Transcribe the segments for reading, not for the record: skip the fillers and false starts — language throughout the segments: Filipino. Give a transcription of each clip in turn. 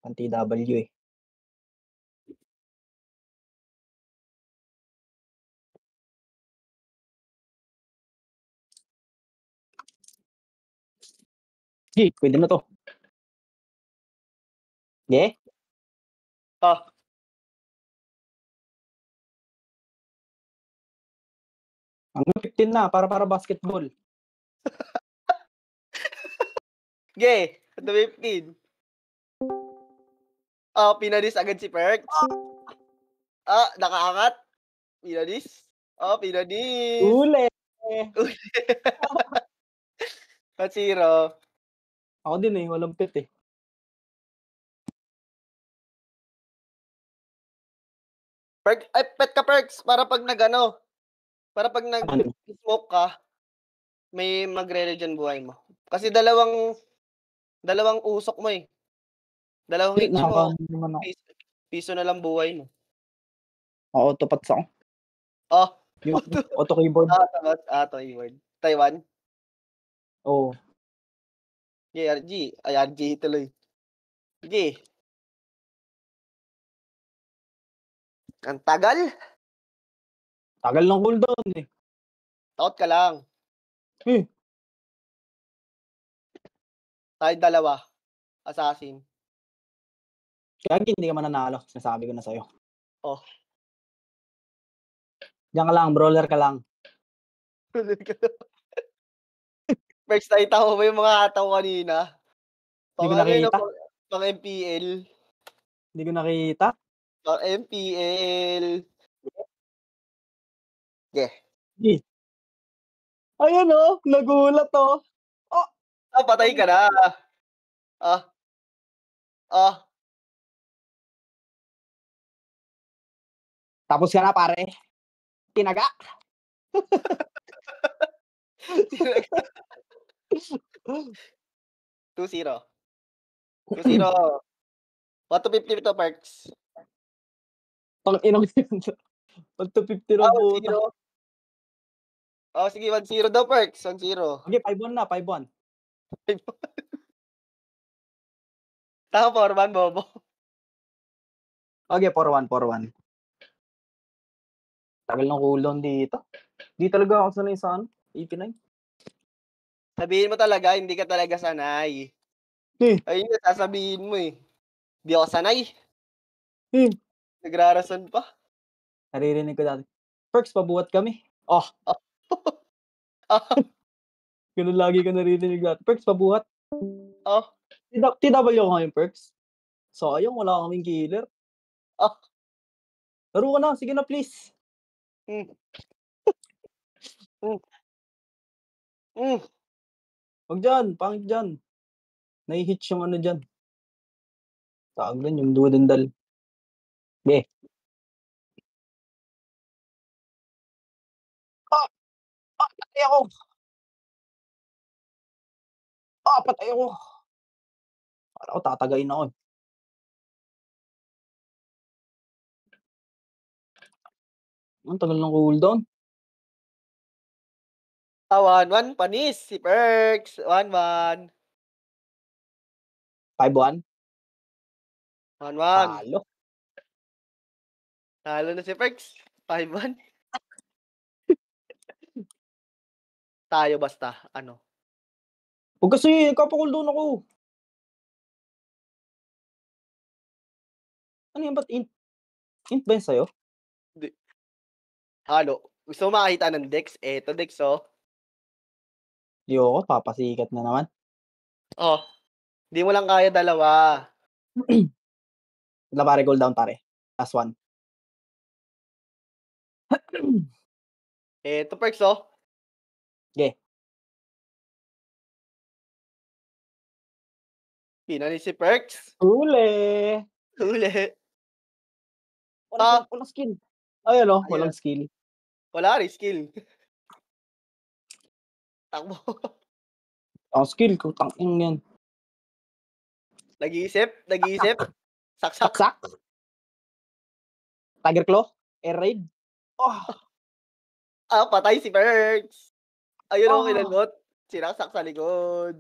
Ang TW eh. Sige, pwede na to. Sige. Ah. Hanggang 15 na, para basketball. Sige, hanggang 15. Pinadis agad si Perks. Nakaangat. Pinadis. Pinadis. Uli! 1-0. Ako din eh, walang pit eh. Pet ka Perks, para pag nag-smoke ka, may magre-regen buhay mo. Kasi dalawang usok mo eh. Dalawang hits mo, piso na lang buhay mo. Auto-pats ako. Yung auto keyboard. Keyboard. Taiwan? Oo. RG. Ay, RG tuloy. Sige. Ang tagal. Tagal ng cooldown eh. Takot ka lang. Tayo dalawa. Assassin. Kaya hindi ka mananalo. Sinasabi ko na sa'yo. Oh. Diyan ka lang, brawler ka lang. First, nakita ko ba yung mga ataw kanina? Hindi ko nakita. Pang MPL. Hindi ko nakita. Pang MPL. Yeah. Ayan oh, nagulat oh. Patay ka na. Tapos ka na pare. Tinaga. 2-0. 2-0. 1-50 to Perks. Pang-inang 1-50 na puta. Sige, 1-0 daw Perks. 1-0. Okay, 5-1 na, 5-1. Tama, 4-1, bobo. Okay, 4-1, 4-1. Tagal ng cooldown dito. Di talaga ako sanay sa ano, 89. Sabihin mo talaga, hindi ka talaga sanay. Ayun yung sasabihin mo eh. Di ako sanay. Nagrarason pa. Naririnig ko dati. Perks, pabuhat kami. Ganun lagi ko naririnig dati. Perks, pabuhat. TW ko ngayon, Perks. Sayang, wala kaming killer. Laro ka na, sige na please. Wag dyan, pangit dyan. Nai-hitch yung ano dyan. Tawag lang yung dudendal. Be. Patay ako. Patay ako. Para ako tatagayin ako. Ang tagal ng cooldown. 1-1, panis si Perks. 1-1. 5-1. 1-1. Talo. Talo na si Perks. 5-1. Tayo basta, ano? Huwag kasi, nagkapa-cooldown ako. Ano yan, ba't int? Int ba yan sa'yo? Hindi. Halo. Gusto mo makakita ng Dex? Eto Dex, oh. Di ako, papasikat na naman. Di mo lang kaya dalawa. Wala pare, cooldown pare. Last one. Eto Perks, oh. Okay. Pinanis si Perks. Huli. Walang skill. Ayun oh, walang skill. Wala rin skill. Takbo. Ang skill ko, tanging yan. Nag-iisip. Saksak. Tiger Claw. Air Raid. Patay si Perks. Ayun ako kinalbot. Sinaksak sa likod.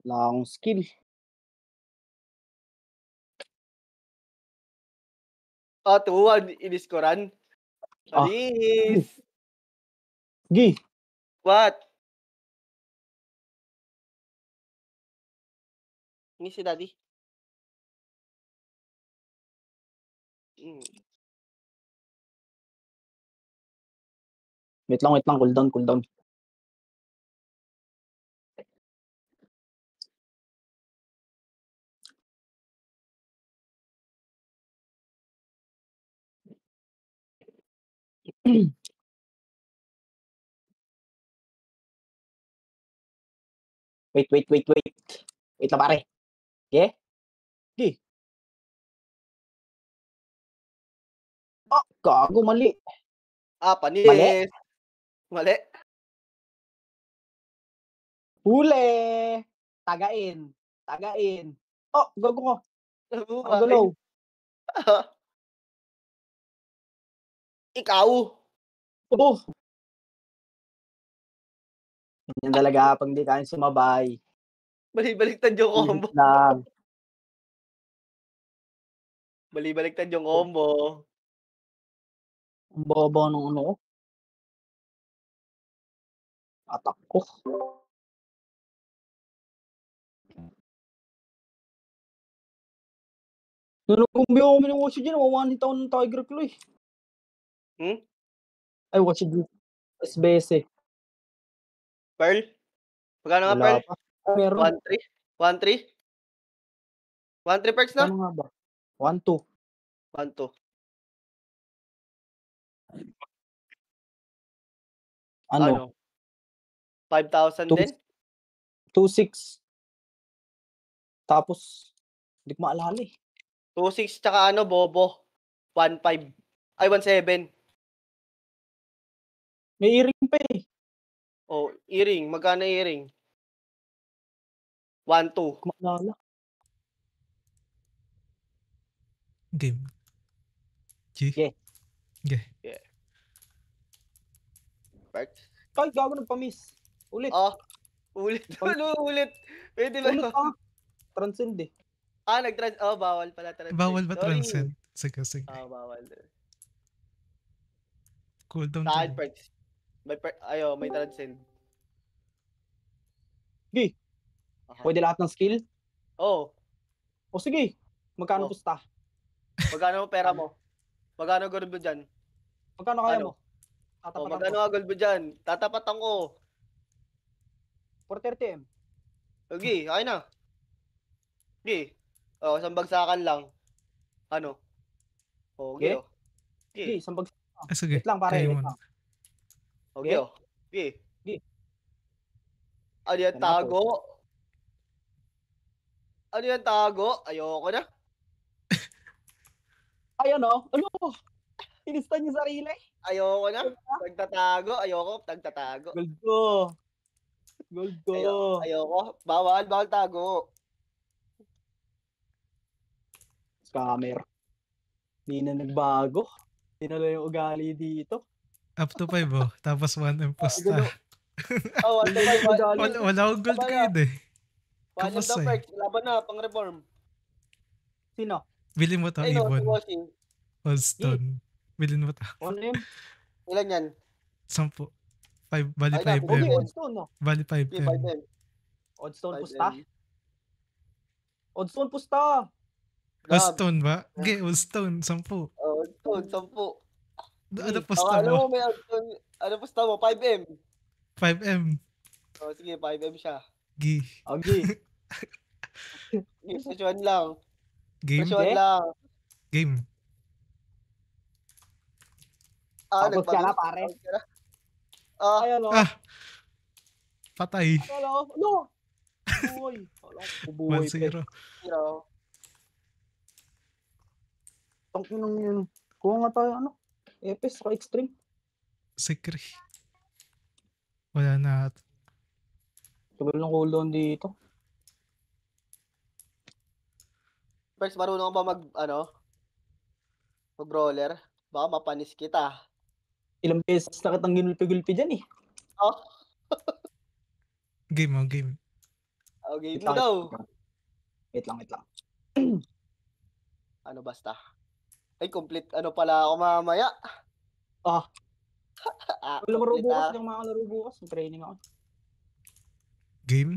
Wala akong skill. 2-1 iniskoran. Malinis. Gi. What? Ni si daddy. Wait lang, cool down. Wait. Wait lang, pare. Okay? Gi. Gago, mali. Panis. Mali. Huli. Tagain. Gago ko. Galaw. Ikaw. Yan talaga pag di tayo sumabay. Baliktad yung combo. Lang. Baliktad yung combo. Ang baba ng ano ko. Atak ko. Nalukumbi ako kami ng watch dyan. Mawanit ako ng Tiger Claw eh. Ay, watch dyan. SBS eh. Pearl? Magkano nga, Wala Pearl? pa. Meron. 1-3? 1-3 perks na? Ano nga ba? 1-2. 1-2. Ano? 5,000 din? 2-6. Tapos, hindi ko maalala eh. 2-6 tsaka bobo. 1-5. Ay, 1-7. May earring pa eh. Oh, earring. Magkano earring? 1-2. Hindi ko maalala. Game. G. Yeah. Perks? Kahit gago nagpa-miss. Ulit. Ulit. Ano ulit? Pwede ba? Ulit transcend eh. Bawal pala transcend. Bawal ba transcend? Sige. Bawal. Cooldown Saan din. perks? May transcend. Gi. Pwede lahat ng skill? Oo. O sige. Magkano pusta? Magkano pera mo? Magkano gold mo dyan? Magkano kaya mo? Magkano nga gold mo dyan? Tatapatan ko. 430M. Okay, ayun na. Okay. Isang bagsakan lang. Ano? Okay. Gi, isang bagsakan. Sige. Wait lang, pare. Kaya Wait mo. lang. Okay. Gi. Ano yan, tago? Ano yan, tago? Ayoko na. Ay, ano? Inista niyo sarili? Ayoko na. Nagtatago. Gold ko. Ayoko. Bawal tago. Scammer. Hindi na nagbago. Tinala yung ugali dito. Up to 5 oh. Tapos 1 imposta. 1-5. Wala akong gold grade eh. Kapos eh. Perks. Laban na, pang-reform. Sino? Bili mo to, Ibon. Oldstone. Bili mo to. Ano yun? Ilan yan? 10. 5, bali 5M. Okay, Oddstone no? Bali 5M. Oddstone pusta? Oddstone pusta! Oldstone ba? Okay, Oldstone, 10. Oldstone, 10. Ano pusta mo? Ano pusta mo? 5M. 5M. Sige, 5M siya. Gi. Okay. Presyon lang. Game? Game. Tapos ka na, pare. Ay, ano? Patay. Ano? Uy. 1-0. Tangkin nang yun. Kuha nga tayo, Epes, saka extreme. Secret. Wala na. Tagal ng cooldown dito. First, marunong ka ba mag-brawler? Baka mapanis kita. Ilang beses na kitang ginulpi-gulpi dyan eh. Game. Game mo daw. Wait lang. Ano basta? Ay, complete ano pala ako mamaya. Ah, laro Complete bukas, yung mga laro bukas. Yung training ako. Game?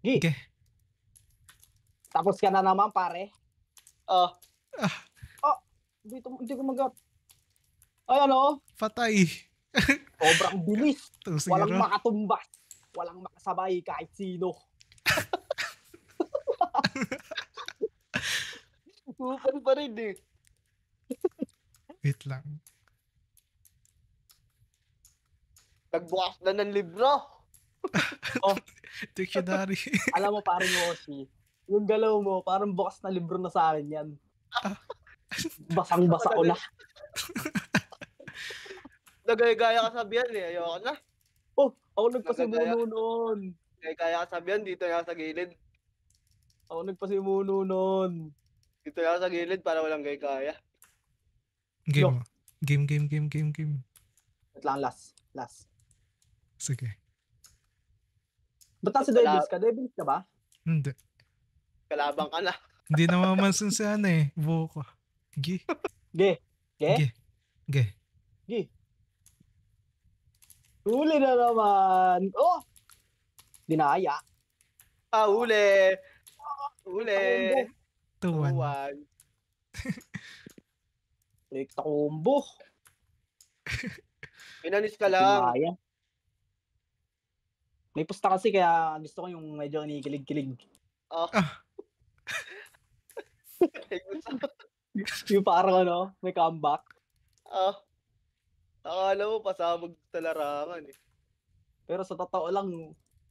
Gi, Ge. tapos ka na naman, pare. Oh, Hindi ko mag- Ay, ano? Patay. Sobrang bilis. 2-0. Walang makatumbas. Walang makasabay kahit sino. super pa rin eh. Wait lang. Nagbukas na ng libro. Dictionary. Alam mo, parang Yoshi, yung galaw mo, parang bukas na libro na sa akin yan. Basang-basa ko na. Nagaya-gaya ka sabihan eh. Ayoko na. Ako nagpasimuno noon. Nagaya ka sabihan. Dito na sa gilid. Ako nagpasimuno noon. Dito na sa gilid para walang gaya-gaya. Game. Game. Wait lang, last. Sige. Ba't nasa Devils ka? Devils ka ba? Hindi. Kalabang ka na. Hindi namamansin si ano eh. Buho ko. Ge. Ge. Huli na naman. Dinaya. Huli. Huli. 2-1. 2-1. Rekta combo. Pinanis ka lang. Dinaya. May pusta kasi kaya gusto ko yung medyo kinikilig-kilig. Yung parang may comeback. Akala mo pasabog sa larangan eh. Pero sa totoo lang,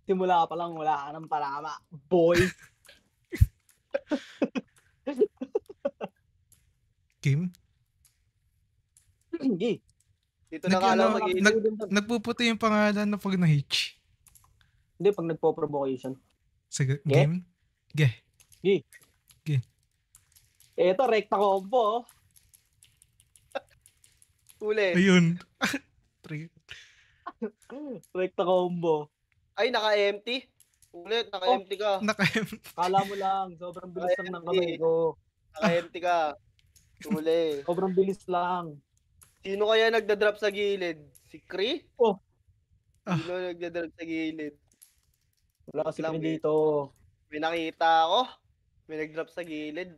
simula pa lang wala ka ng palama. Boy. Game? Hindi. Dito na ka lang Nagpuputi yung pangalan na pag na-hitch. Hindi, pag nagpo-provocation. Sige, Ge? game? Ge. Eto, rekta combo. Huli. Ayun. 3. Rekta combo. Ay, naka-empty. Ulit, naka-empty ka. Kala mo lang, sobrang bilis lang ng kamay ko. Naka-empty ka. Huli. Sobrang bilis lang. Sino kaya nagda-drop sa gilid? Si Cree? Sino nagda-drop sa gilid? Wala kasi kami dito. May nakita ako. May nag-drop sa gilid.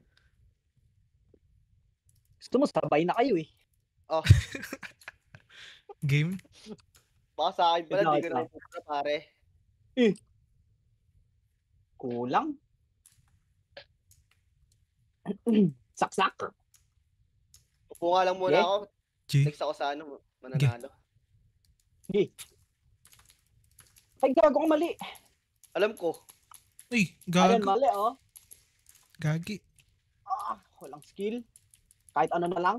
Gusto mo, sabay na kayo eh. Game? Baka sa akin pala, di ko na pupunta pare. Kulang. Saksak. Upo nga lang muna ako. G. Text ako sa mananalo. Ay, gago ko mali. Alam ko. Ay, Ayan, gago. mali Gagi. Walang skill. Kahit ano na lang.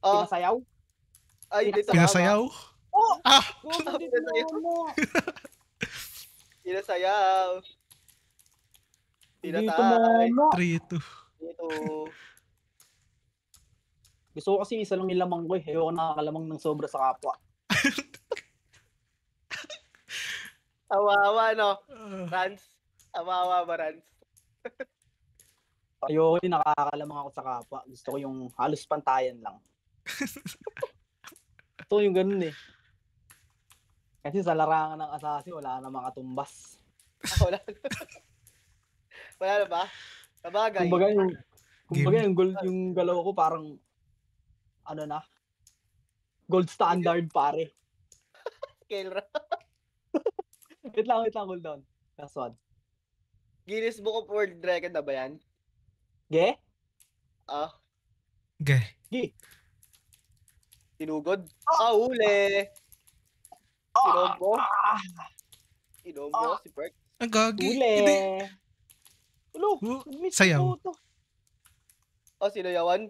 Oh, Pinasayaw. ay, dito Pinasayaw? Pinasayaw. Dito Pinatay. mo. 3-2. Dito. Gusto ko kasi isa lang nilamang ko eh. Ayoko nakakalamang ng sobra sa kapwa. Awawa, no? Rans. Awawa ba, Rans? Ayoko yung nakakalamang ako sa kapwa. Gusto ko yung halos pantayan lang. Ito yung ganun eh. Kasi sa larangan ng assassin, wala na mga tumbas. Wala na. Wala na ba? Sabagay. Kumbaga yung galaw ko parang gold standard pare. Scale ra. Wait lang, hold down. Last one. Guinness Book of World Record na ba yan? Ge? Ge. Tinugod? Huli! Sinombo, si Perk. Ang gagi. Huli! Hindi. Ulo! Sayaw. Sinayawan?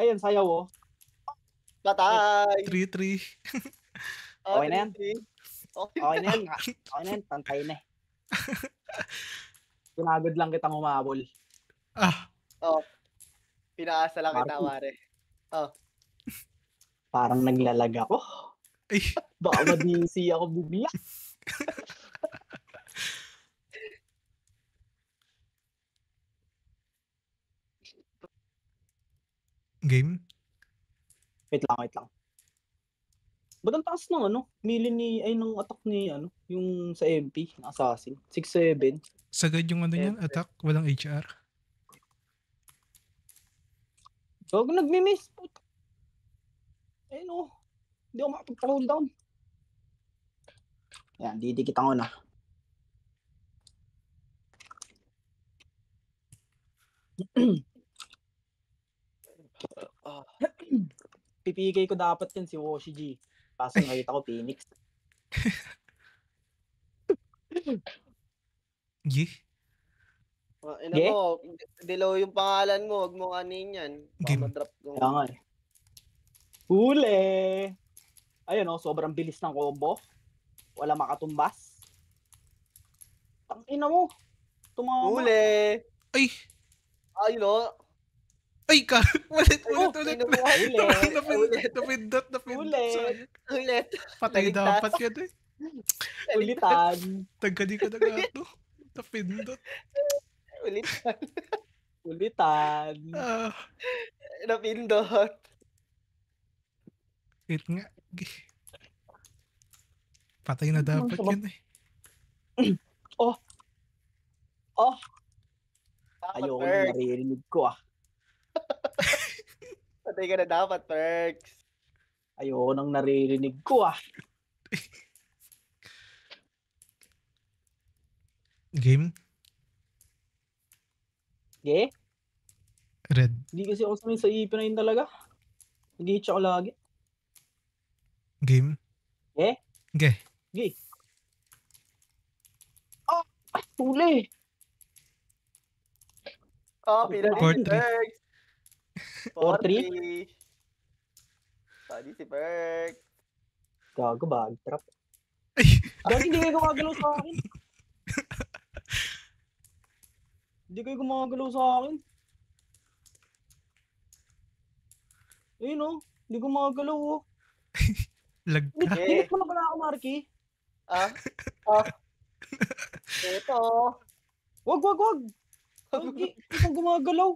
Ayan, sayaw Patay! 3-3. Okay na yan. 3-3. Okay na yan. Pantay na eh. Pinagod lang kitang humabol. Pinaasa lang kita, pare. Parang naglalag ako. Ay. Baka ma-DC ako bigla. Game? Wait lang. Ba't ang taas ng ng attack ni yung sa MP, ng assassin? 6-7. Sagad yung ano niyan, attack, walang HR. Gago nagmi-miss. Ayun hindi ako makapag-hold down. Yan, didikitan ko na. Pipigay ko dapat yan si Woshi G. Kaso nakita ko Phoenix. Gi? Ina Yeah? mo, dilaw yung pangalan mo, wag mo kanin yan. Baka Game. ma-drop yung... Kaya nga eh. Huli! Ayun sobrang bilis ng combo. Wala makatumbas. Tangina mo. Tumama. Huli! Ay! Ay, no? Ay ka! Ulit! Ulit. Napindot. Huli. Sayang. Ulit. Patay Baligtad. dapat yan eh. Ulitan. Tagkadi ka na nga to. Napindot. Ulitan. Napindot. Wait nga. Gi. Patay na dapat yan eh. Ayoko nang naririnig ko Patay ka na dapat, Perks. Ayoko nang naririnig ko Game? Yeah? Red. Hindi kasi ako sanay sa EP9 talaga. Nag-hitch ako lagi. Game? Eh? Ge. Sige. Huli! Pinali Four, si three. Perks. 4-3? Padi si Perks. Gago ba? Trap. Ay! Dahil hindi kayo gumagalaw sa akin. Hindi kayo gumagalaw sa akin. Ayun hindi gumagalaw Lag ka. Init mo na pala ako, Marky. Ito. Wag. Marky, ito gumagalaw.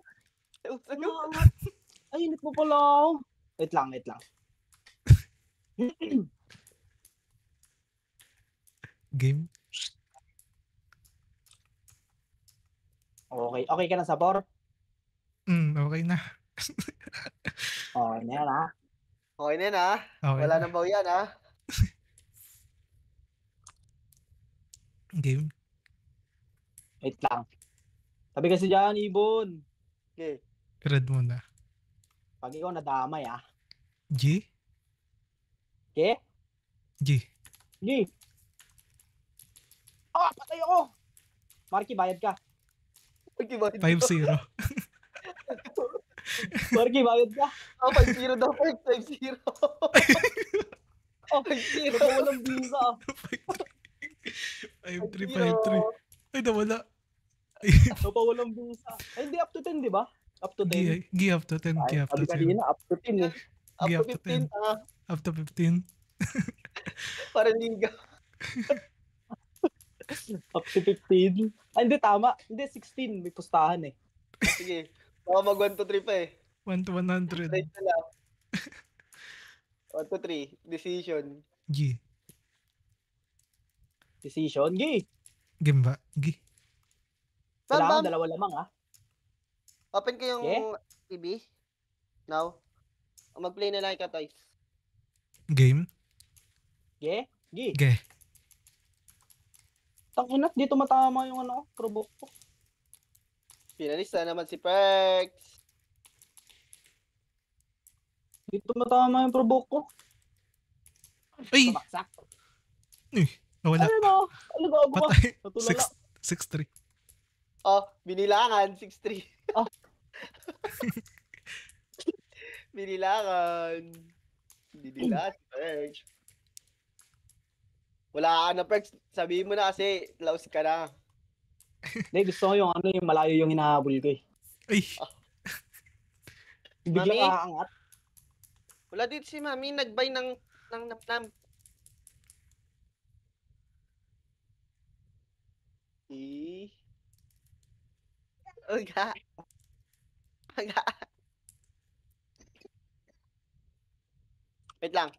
Umangat. Ay, init mo pala ako. Wait lang. Game? Okay ka na sa bar? Okay na. Okay na yan Okay na yan Okay Wala na. nang bawian Game? Wait lang. Sabi kasi dyan, Ibon. Okay. Red muna. Pag ikaw nadamay G? Okay? G. Sige. Patay ako. Marky, bayad ka. 5-0. Marky, bayad ka. 5-0 daw, Perks. 5-0. 5-0. Walang visa. 5-3. Ay, nawala. Walang visa. Ay, hindi up to 10, di ba? Up to 10. Gi up to 10. Gi up to Sabi 10. kanina, up to 10 Up Gi to up to 15 Up to 15. Para liga. Up to 15. Ay, hindi, tama. Hindi, 16. May pustahan Sige. Baka mag 1-2-3 pa 1 to 100. Straight na lang. 1-2-3. Decision. G. Decision. Gi. Game ba? G. Kailangan Bam! dalawa lamang Open ko yung Okay. TV. Now. Mag-play na lang ka, Toys. Game? Gi. Ge. Tangina, dito matama yung provoke ko. Finalista naman si Perks. Dito matama yung provoke ko. Ay! Tumaksak. Nawala. Ano gago ba? Patay. Natulala. 6-3. Binilangan. 6-3. Ah. Binilangan. Hindi nila si Perks. Wala ka na, Perks. Sabihin mo na kasi laos ka na. Hindi, gusto ko yung yung malayo yung hinahabol ko Ay! Biglang Mami? aangat. Wala dito si Mami. Nagbay ng napnam. Uga. Wait lang.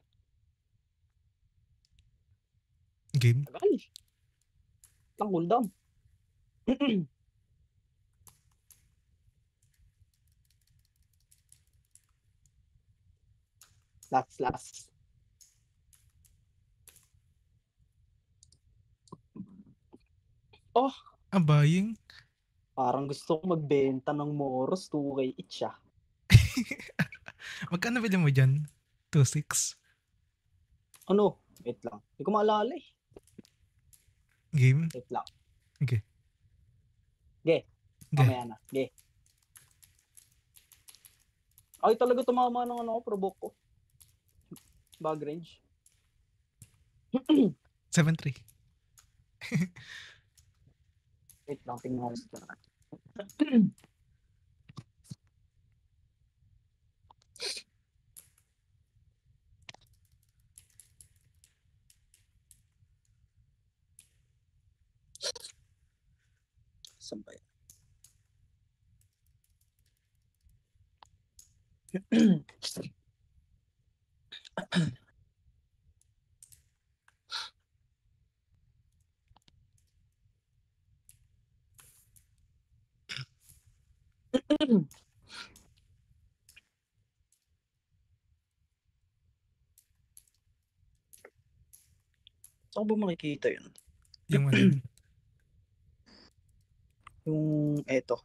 Game. Tagal. Lang cooldown. Last. Oh, Buying. parang gusto ko magbenta ng Moros 2K each ah. Magkano bili mo dyan? 2.6. Ano? Wait lang. Hindi ko maalala eh. Game. Wait lang. Okay. Okay. Mamaya na. Okay. Ay talaga tumama ng ano ko, provoke ko. Bag range. 7-3. Wait lang, tingnan ko. Saan ba yan? Saan ba makikita yun? Yung ano yun. Yung eto.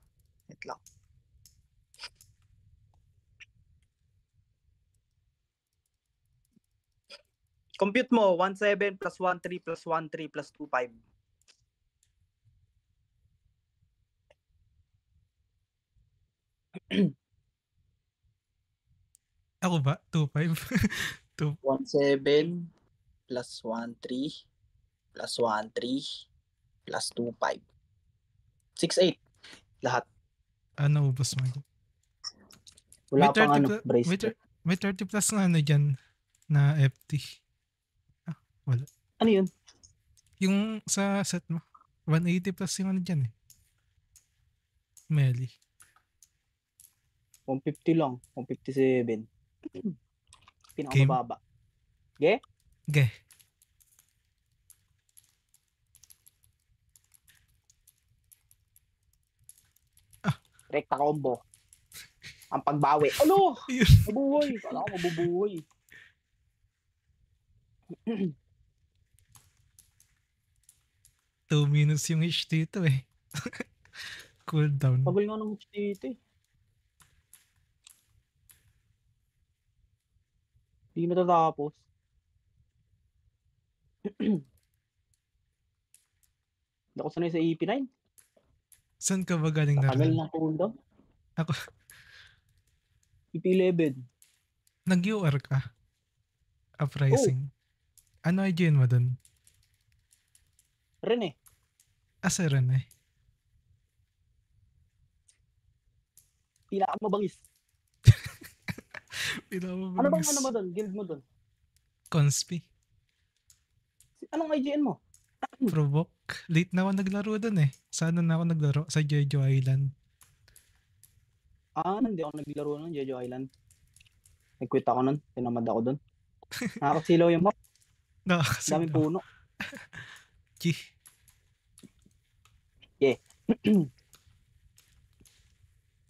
Wait lang. Compute mo, 1.7 plus 1.3 plus 1.3 plus 2.5. Ako ba? 2.5? 1.7 plus 1.3 plus 1.3 plus 2.5. 6.8. Lahat. Ano ubos mo? Wala May pang 30 ano, pla- bracelet. May 30 plus na ano dyan na FT. Wala. Ano yun? Yung sa set mo. 180 plus yung ano dyan eh. Melly. 150 lang. 157. Pinakamababa. Ge. Rekta combo. Ang pagbawi. Ano? Yun. Mabuhay. Kala ko mabubuhay. Two minutes yung HT ito eh. Cooldown. Tagal nga ng dito eh. Hindi natatapos. Hindi ako sanay sa EP9. Saan ka ba galing na Tagal rin? na cooldown. Ako, EP11. nag-UR ka? Uprising. Ano IGN mo dun? Ren eh. Asa rin eh. Pinakamabangis. Ano bang ano mo doon? Guild mo doon? Conspi. Anong IGN mo? Provoke. Late na ako naglaro dun eh. Sana na ako naglaro? Sa Jeju Island. Hindi ako naglaro ng Jeju Island. Nag-quit ako nun. Tinamad ako doon. Nakakasilaw yung map. Daming puno. G. Yeah.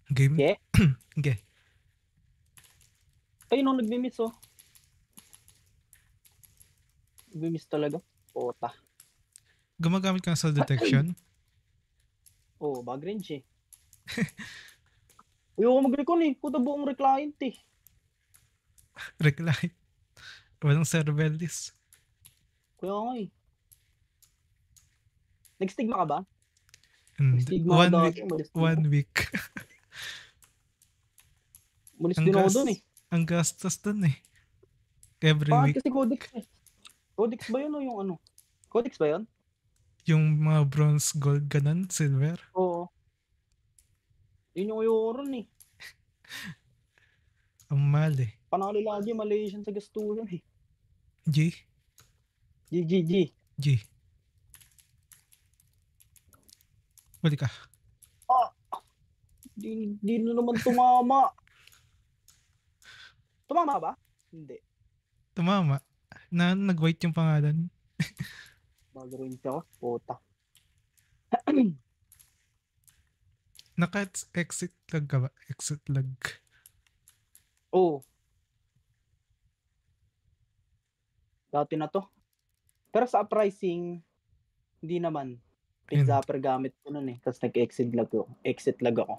Game? Yeah. Okay. Ayun o, nagmi-miss oh. Nagmi-miss talaga. Pota. Gumagamit ka ng soul detection? Bag range eh. Ayoko mag-recon eh. Puta buong reclient eh. Recline. Walang servelis. Kaya nga eh. Nag-stigma ka ba? And Stigma one dati, week. umalis din One ako. week. Umalis din ako doon eh. Ang gastos dun eh. Every Bakit week. kasi Codex eh. Codex ba yun o yung ano? Codex ba yun? Yung mga bronze, gold, ganun, silver. Oo. Yun yung ayoko ron eh. Ang mahal eh. Panalo lagi Malaysian sa gastusan eh. G? G. G. Balik ka. Di na naman tumama. Tumama ba? Hindi. Tumama. Nag-white yung pangalan. Mag-range ako. Puta. Naka-exit lag ka ba? Exit lag. Oo. Dati na to. Pero sa uprising, hindi naman. Pit Yun. zapper gamit ko nun eh. Tapos nag-exit lag ako. Exit lag ako.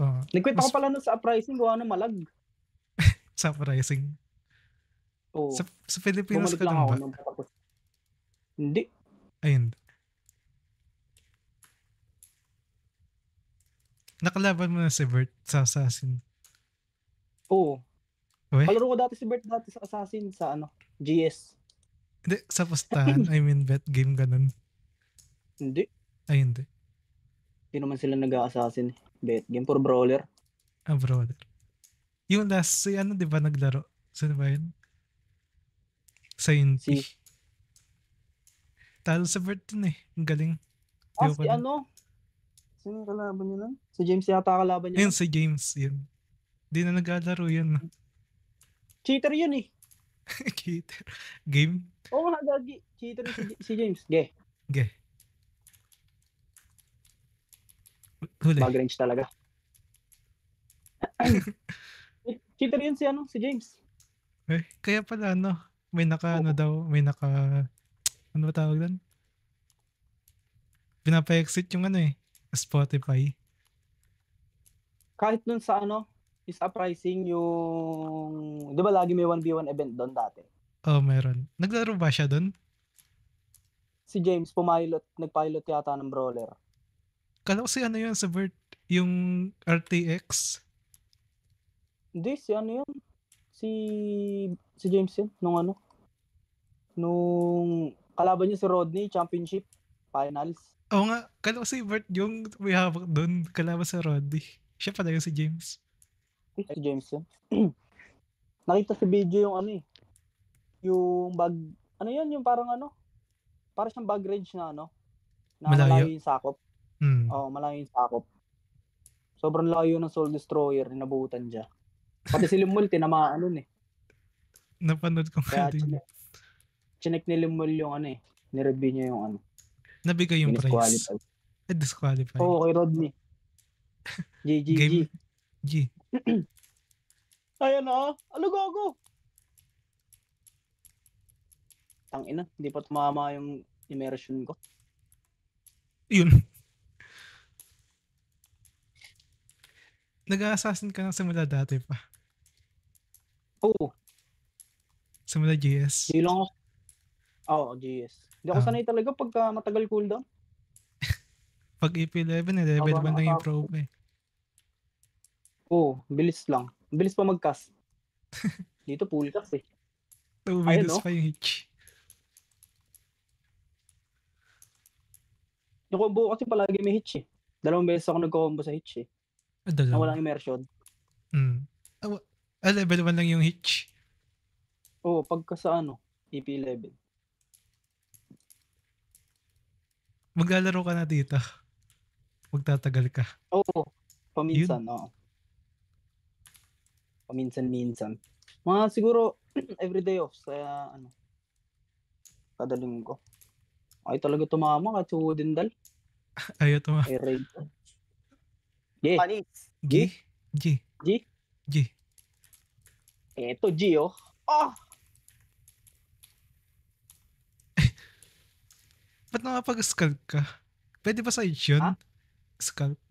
Oh, Nagkwento mas ko pala nun sa uprising, gawa ng malag. surprising. Oo. Sa Pilipinas Bumalik ka lang lang ako ba? nung patapos. Hindi. Ayun. Nakalaban mo na si Bert sa Assassin. Oo. Uy? Kalaro ko dati si Bert dati sa Assassin sa GS. Hindi, sa pustahan. I mean, bet game ganun. Hindi. Ay, hindi. Hindi naman sila nag-assassin. Bet game for brawler. Ah, brother. Yung last, si ano, di ba naglaro? Sino ba yun? Sa Inti. Si Talo sa Bert dun eh. Ang galing. Di ko si na. Sino yung kalaban niya nun? Si James yata kalaban niya. Ayun, si James. Yun. Di na naglalaro yun. Cheater yun eh. Cheater. Game? Oo nga, gagi. Cheater yun si James. Ge. Ge. Huli. Mag-range talaga. Cheater yun si James. Eh, kaya pala ano, may naka ano Oo. daw, may naka, ano ba tawag doon? Pinapa-exit yung ano eh, Spotify. Kahit dun sa is uprising yung, di ba lagi may 1v1 event doon dati? Oh, meron. Naglaro ba siya doon? Si James nagpilot yata ng brawler. Kala ko si ano yun sa Bert, yung RTX. Hindi, si yun? Si James yun, nung kalaban niya si Rodney, championship, finals. Oo nga, kala ko si Bert yung may hawak doon, kalaban sa Roddy. Siya pala yung si James. Si James yun. Nakita sa video yung yung bag, yung parang para siyang bag range na na Malayo? malayo yung sakop. Hmm. Oo, malayo yung sakop. Sobrang layo ng Soul Destroyer, nabutan siya. Pati si Limul, tinamaan nun eh. Napanood ko nga Kaya din. chinek ni Limul yung nireview niya yung Nabigay yung prize. disqualify. Disqualify. Oo, kay Rodney. Game G. Ayan na. Ano gago? Tangina, hindi pa tumama yung immersion ko. Yun. Nag-assassin ka ng simula dati pa. Oo. Simula GS. Di lang ako. Oo, GS. Hindi ako sanay talaga pagka matagal cooldown. Pag EP11, level 1 lang yung probe eh. Oo, bilis lang. Bilis pa mag-cast. Dito full cast eh. 2 minutes pa yung hitch. Yung combo kasi palagi may hitch eh. 2 beses ako nagko-combo sa hitch eh. Na walang immersion. Level 1 lang yung hitch. Oo, pagka sa EP11. Maglalaro ka na dito. Magtatagal ka. Oo, paminsan, oo. Paminsan-minsan. Mga siguro everyday off kaya kada linggo. Ay talaga tumama kahit sa wooden dal. Ayaw tumama. Ay raid. Yeah. Panis. G. Eto G oh. Ba't nakapag-sculk ka? Pwede ba sa itch yun? Ha? Sculk?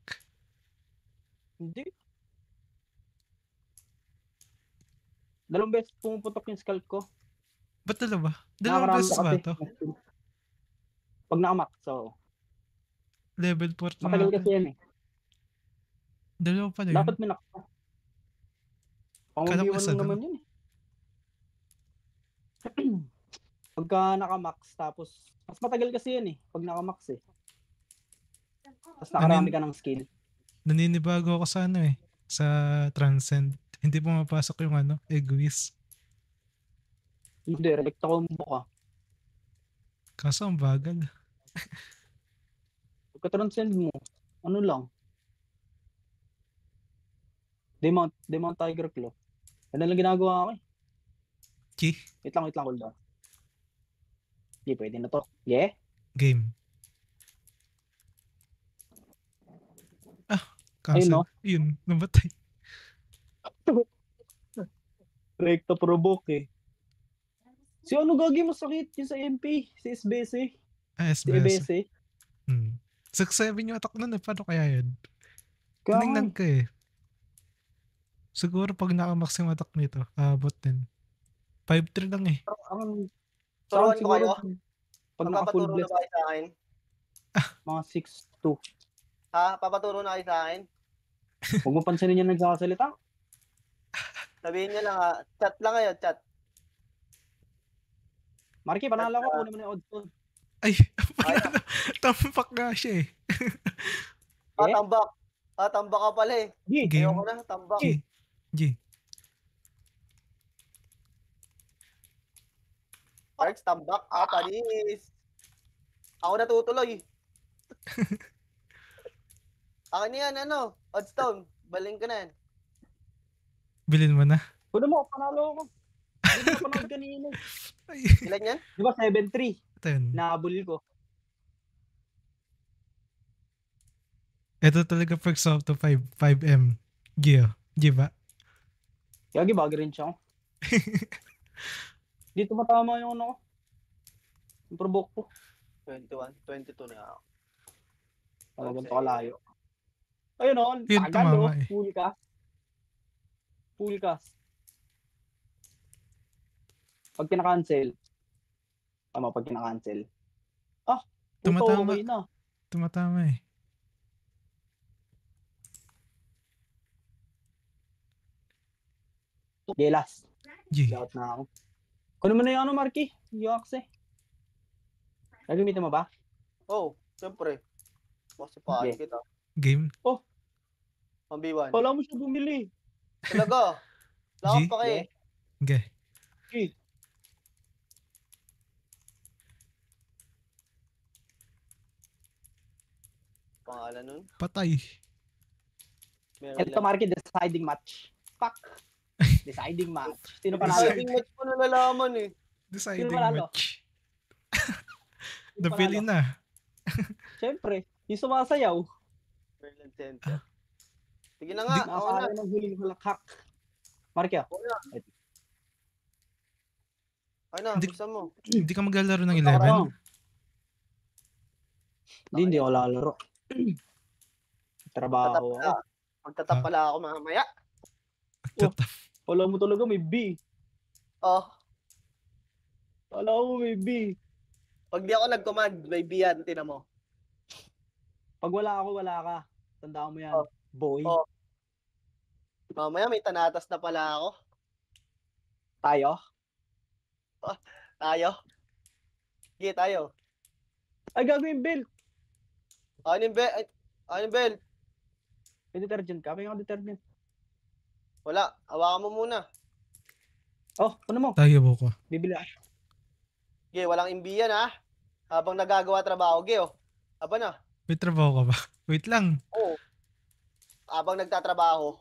Hindi. 2 beses pumuputok yung scalp ko. Ba't 2? 2 beses ba to? Pag nakamak, so. Level 4 na matagal natin. kasi yan eh. 2 pala yun. Dapat minak. Pang-1v1 lang naman yun eh. Pagka nakamax, tapos, mas matagal kasi yan eh, pag nakamax eh. Tapos nakarami ka ng skill. Naninibago ako sa sa Transcend. Hindi pumapasok yung Egoist. Hindi, direct combo ka. Kaso ang bagal. Pagka-transcend mo, lang. Demount Tiger Claw. Ano lang ginagawa ko eh. G, Wait lang, hold on. Hindi, pwede na to. Yeah? game. Ayun, Cancel. no? Yun, nabatay. Recto provoke eh. Si ano gagi masakit? Yung sa MP? Si SBC? Si SBS. EBC? 6-7 yung attack nun eh. Paano kaya yun? Kaya Tinignan ko eh. Siguro pag naka-maximum attack nito, abot din. 5-3 lang eh. ang Turuan ko siguro, kayo. pag naka-full Magpapaturo na bless, ba kayo sa akin? mga 6'2". Ha? Papaturo na kayo sa akin? Huwag mo pansinin yung nagsasalita. Sabihin niyo lang ha. Chat lang kayo, chat. Marky, panalo ko. Kunin mo na yung odds ko. Ay, panalo. Tampak nga siya eh. Eh? Tambak. Tambak ka pala eh. G. Game. Ayoko na, tambak. G. Parks, tambak. Panis. Ako natutuloy. Akin yan, ano? Oddstone. Baling ka na yan. Bilhin mo na. Kunin mo, panalo ko. Hindi mo napanood kanina. Ay, Ilan yan? Di ba 7-3? ito yun. Nahabol ko. Ito talaga perks up to 5M. G oh. G ba? Yagi, bagay rin siya. Dito matama yung ano ko. Yung provoke ko. 21, 22 na ako. Talagang Okay. kalayo. Ayun o, Yun, tagal o. tumama eh. Full cast. Full cast. Pag kinakancel. Tama, pag kinakancel. Tumatama. Okay na. Tumatama eh. Gelas. G. Lahat na ako. Kunin mo na yung ano, Marky. Yung axe. Nagamitin mo ba? Oh, siyempre. Kasi paano Okay. kita. Game. 1v1. Wala mo siya bumili. Talaga. Lakap pa kayo. G. Okay. Pangalan nun. Patay. Meron Ito, lang. Marky, deciding match. Fuck. Deciding match. Sino panalo? Deciding match ko nalalaman eh. Deciding panalo? match. Sino Napili panalo? na. Siyempre, yung sumasayaw. Maryland Center. Sige na nga. Ako na. Nakasala ng huling halakhak. Marky, Ako na. Ay na, Hindi- buksan mo. Hindi ka maglalaro ng Parang. 11? Hindi ako lalaro. Trabaho ako. Magtatap pala ako mamaya. Wala mo talaga may B. Oh, Wala mo may B. pag di ako nag-command, may B yan, tinan mo. Pag wala ako, wala ka. Tandaan mo yan. Oh. Boy. Oh. Mamaya may tanatas na pala ako. Tayo. Tayo. Sige, tayo. Ay, gagawin belt. Ano yung bell? Ano yung bell? May detergent ka? May detergent. Wala. Hawakan mo muna. Oh, ano mo? Tayo buko. Bibili ako. Sige, walang imbiyan ha. Habang nagagawa trabaho, sige oh. Aba na. May trabaho ka ba? Wait lang. Oo. Habang nagtatrabaho.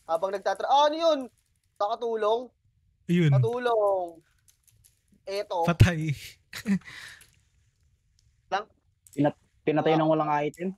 Ano yun? Nakatulong? Ayun. Katulong. Eto. Patay. Pinatay ng walang item.